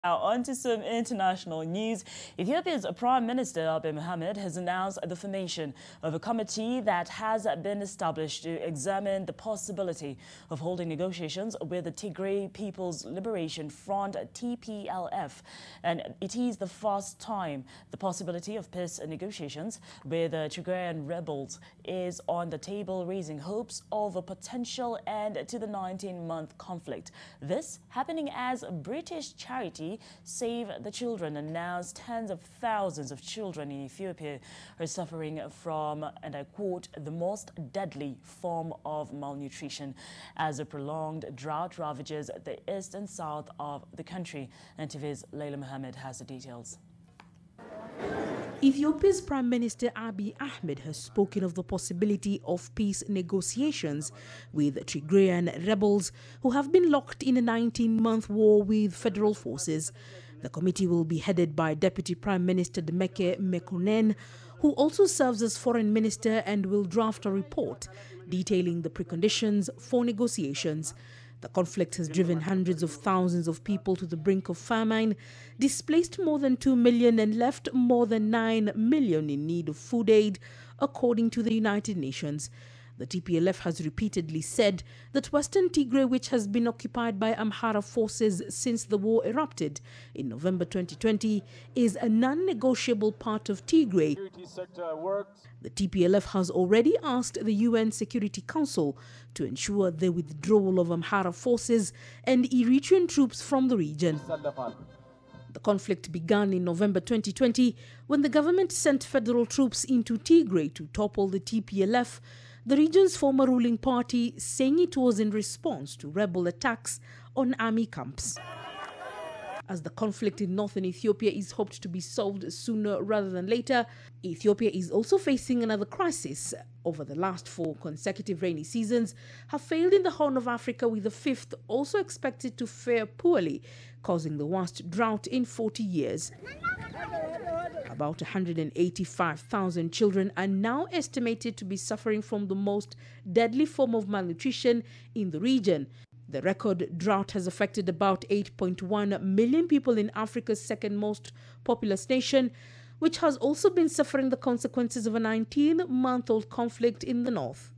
Now, on to some international news. Ethiopia's Prime Minister Abiy Ahmed has announced the formation of a committee that has been established to examine the possibility of holding negotiations with the Tigray People's Liberation Front, TPLF. And it is the first time the possibility of peace negotiations with the Tigrayan rebels is on the table, raising hopes of a potential end to the 19-month conflict. This happening as British charity Save the Children announced tens of thousands of children in Ethiopia are suffering from, and I quote, the most deadly form of malnutrition as a prolonged drought ravages the east and south of the country. And TV's Layla Mohammed has the details. Ethiopia's Prime Minister Abiy Ahmed has spoken of the possibility of peace negotiations with Tigrayan rebels who have been locked in a 19-month war with federal forces. The committee will be headed by Deputy Prime Minister Demeke Mekonnen, who also serves as Foreign Minister, and will draft a report detailing the preconditions for negotiations. The conflict has driven hundreds of thousands of people to the brink of famine, displaced more than 2 million and left more than 9 million in need of food aid, according to the United Nations. The TPLF has repeatedly said that Western Tigray, which has been occupied by Amhara forces since the war erupted in November 2020, is a non-negotiable part of Tigray. The TPLF has already asked the UN Security Council to ensure the withdrawal of Amhara forces and Eritrean troops from the region. The conflict began in November 2020 when the government sent federal troops into Tigray to topple the TPLF, the region's former ruling party, saying it was in response to rebel attacks on army camps. As the conflict in northern Ethiopia is hoped to be solved sooner rather than later, Ethiopia is also facing another crisis. Over the last 4 consecutive rainy seasons have failed in the Horn of Africa, with the 5th also expected to fare poorly, causing the worst drought in 40 years. About 185,000 children are now estimated to be suffering from the most deadly form of malnutrition in the region. The record drought has affected about 8.1 million people in Africa's second most populous nation, which has also been suffering the consequences of a 19-month-old conflict in the north.